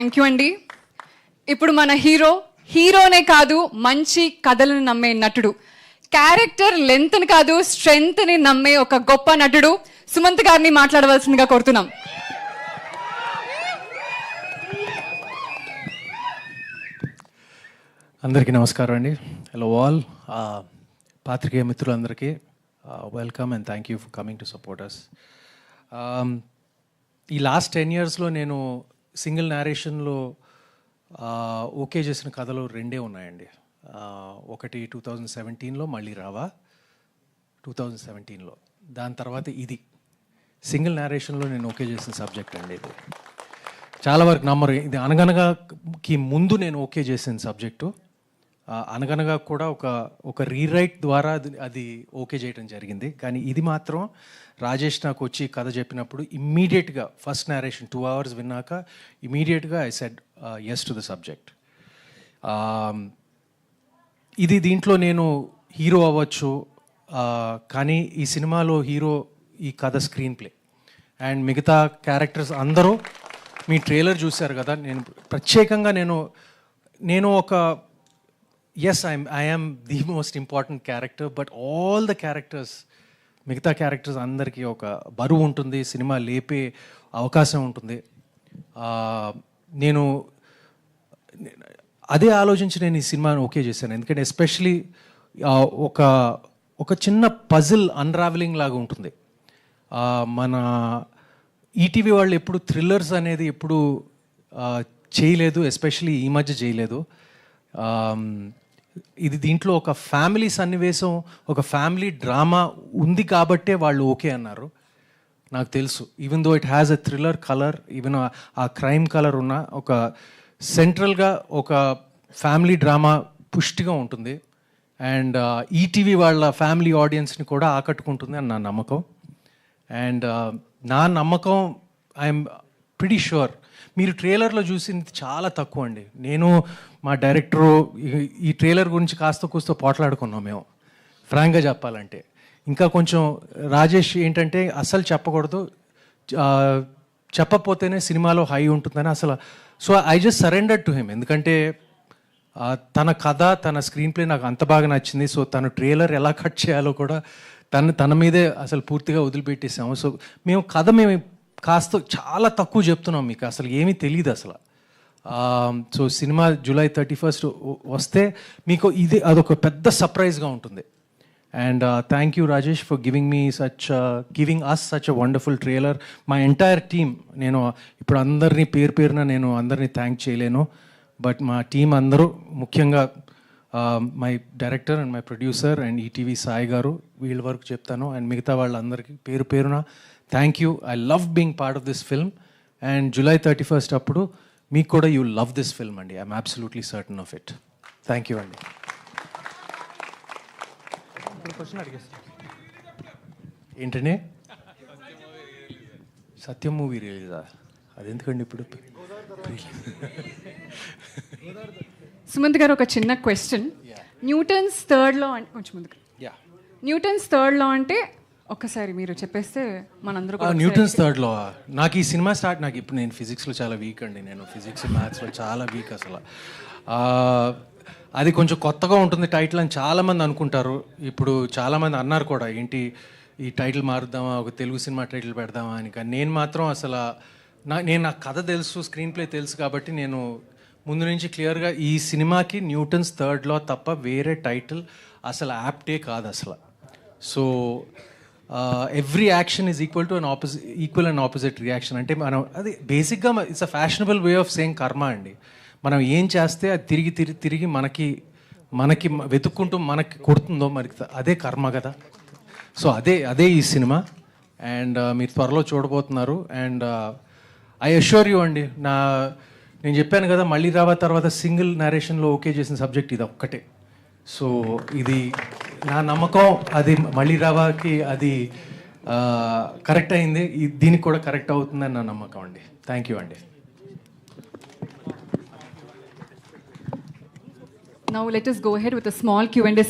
Thank you అండి. ఇప్పుడు మన హీరోనే కాదు, మంచి కథలను నమ్మే నటుడు, క్యారెక్టర్ లెంత్ని కాదు స్ట్రెంగ్త్ని నమ్మే ఒక గొప్ప నటుడు సుమంత్ గారిని మాట్లాడవలసిందిగా కోరుతున్నాం. అందరికీ నమస్కారం అండి. హలో ఆల్, పాత్రికేయ మిత్రులందరికీ welcome and thank you for coming to support us. ఈ లాస్ట్ 10 yearsలో నేను సింగిల్ నేరేషన్లో ఓకే చేసిన కథలు 2 ఉన్నాయండి. ఒకటి 2017లో మళ్ళీ రావా, 2017లో, దాని తర్వాత ఇది సింగిల్ నేరేషన్లో నేను ఓకే చేసిన సబ్జెక్ట్ అండి. ఇది చాలా వరకు నమ్మరు. ఇది అనగనగాకి ముందు నేను ఓకే చేసిన సబ్జెక్టు. అనగనగా కూడా ఒక రీరైట్ ద్వారా అది ఓకే చేయడం జరిగింది. కానీ ఇది మాత్రం రాజేష్ నాకు వచ్చి కథ చెప్పినప్పుడు ఇమ్మీడియట్గా ఫస్ట్ నేరేషన్ 2 hours విన్నాక ఇమీడియట్గా I said yes to the subject. ఇది దీంట్లో నేను హీరో అవ్వచ్చు, కానీ ఈ సినిమాలో హీరో ఈ కథ స్క్రీన్ ప్లే అండ్ మిగతా క్యారెక్టర్స్ అందరూ మీ ట్రైలర్ చూశారు కదా. నేను ప్రత్యేకంగా నేను ఒక I am the most important character, but all the characters, మిగతా క్యారెక్టర్స్ అందరికీ ఒక బరువు ఉంటుంది, సినిమా లేపే అవకాశం ఉంటుంది. నేను అదే ఆలోచించి నేను ఈ సినిమాను ఓకే చేశాను. ఎందుకంటే ఎస్పెషలీ ఒక చిన్న పజిల్ అన్రావెలింగ్ లాగా ఉంటుంది. మన ఈటీవీ వాళ్ళు ఎప్పుడు థ్రిల్లర్స్ అనేది ఎప్పుడు చేయలేదు, ఎస్పెషలీ ఈ మధ్య చేయలేదు. ఇది దీంట్లో ఒక ఫ్యామిలీ సన్నివేశం, ఒక ఫ్యామిలీ డ్రామా ఉంది కాబట్టే వాళ్ళు ఓకే అన్నారు. నాకు తెలుసు, even though it has a thriller colour, even ఆ క్రైమ్ కలర్ ఉన్న ఒక సెంట్రల్గా ఒక ఫ్యామిలీ డ్రామా పుష్టిగా ఉంటుంది. అండ్ ఈటీవీ వాళ్ళ ఫ్యామిలీ ఆడియన్స్ని కూడా ఆకట్టుకుంటుంది అని నా నమ్మకం. అండ్ నా నమ్మకం, ఐఎమ్ ప్రిటీ షూర్ మీరు ట్రైలర్లో చూసింది చాలా తక్కువ అండి. నేను మా డైరెక్టరు ఈ ట్రైలర్ గురించి కాస్త కూస్తో పోట్లాడుకున్నాం మేము, ఫ్రాంక్గా చెప్పాలంటే. ఇంకా కొంచెం రాజేష్ ఏంటంటే అస్సలు చెప్పకూడదు, చెప్పకపోతేనే సినిమాలో హై ఉంటుందని అసలు. So I just surrender to him. ఎందుకంటే తన కథ, తన స్క్రీన్ ప్లే నాకు అంత బాగా నచ్చింది. సో తను ట్రైలర్ ఎలా కట్ చేయాలో కూడా తన మీదే అసలు పూర్తిగా వదిలిపెట్టేసాము. సో మేము కాస్త చాలా తక్కువ చెప్తున్నాం, మీకు అసలు ఏమీ తెలియదు అసలు. సో సినిమా July 31st వస్తే మీకు అదొక పెద్ద సర్ప్రైజ్గా ఉంటుంది. And thank you Rajesh for giving us such a wonderful trailer. My entire team, నేను ఇప్పుడు అందరినీ పేరున నేను అందరినీ థ్యాంక్ చేయలేను, బట్ మా టీం అందరూ, ముఖ్యంగా my director and my producer and ETV Sai గారు, వీళ్ళ వరకు చెప్తాను. అండ్ మిగతా వాళ్ళందరికీ పేరున thank you. I love being part of this film. And July 31st అప్పుడు మీకు కూడా యూ లవ్ దిస్ ఫిల్మ్ అండి. I'm absolutely certain of it. Thank you అండి. ఏంటండి సత్యం మూవీ రిలీజా? అది ఎందుకండి ఇప్పుడు? సుమంత్ గారు, ఒక చిన్న క్వశ్చన్. న్యూటన్స్ థర్డ్ లా అంటే కొంచెం ముందుకు, న్యూటన్స్ థర్డ్ లా అంటే ఒక్కసారి మీరు చెప్పేస్తే మనందరూ. న్యూటన్స్ థర్డ్ లా నాకు ఈ సినిమా నాకు ఇప్పుడు నేను ఫిజిక్స్లో చాలా వీక్ అండి. నేను ఫిజిక్స్ మ్యాథ్స్లో చాలా వీక్ అసలు. అది కొంచెం కొత్తగా ఉంటుంది టైటిల్ అని చాలామంది అనుకుంటారు. ఇప్పుడు చాలామంది అన్నారు కూడా, ఏంటి ఈ టైటిల్ మారుద్దామా, ఒక తెలుగు సినిమా టైటిల్ పెడదామా అని. కానీ నేను మాత్రం అసలు నా కథ తెలుసు, స్క్రీన్ ప్లే తెలుసు కాబట్టి నేను ముందు నుంచి క్లియర్గా ఈ సినిమాకి న్యూటన్స్ థర్డ్ లా తప్ప వేరే టైటిల్ అసలు యాప్టే కాదు అసలు. So every action is equal and opposite reaction. అంటే మనం అది బేసిక్గా it's a fashionable way of saying కర్మ అండి. మనం ఏం చేస్తే అది తిరిగి మనకి వెతుక్కుంటూ మనకి కొడుతుందో మరి అదే కర్మ కదా. సో అదే ఈ సినిమా. అండ్ మీరు త్వరలో చూడబోతున్నారు. అండ్ ఐ అష్యూర్ యూ అండి, నేను చెప్పాను కదా, మళ్ళీ రావా తర్వాత సింగిల్ నేరేషన్లో ఓకే చేసిన సబ్జెక్ట్ ఇది ఒక్కటే. సో ఇది నా నమ్మకం, అది మళ్ళీ రావాకి అది కరెక్ట్ అయింది, దీనికి కూడా కరెక్ట్ అవుతుందని నా నమ్మకం అండి. థ్యాంక్ యూ అండి. Now let us go ahead with a small Q&A session.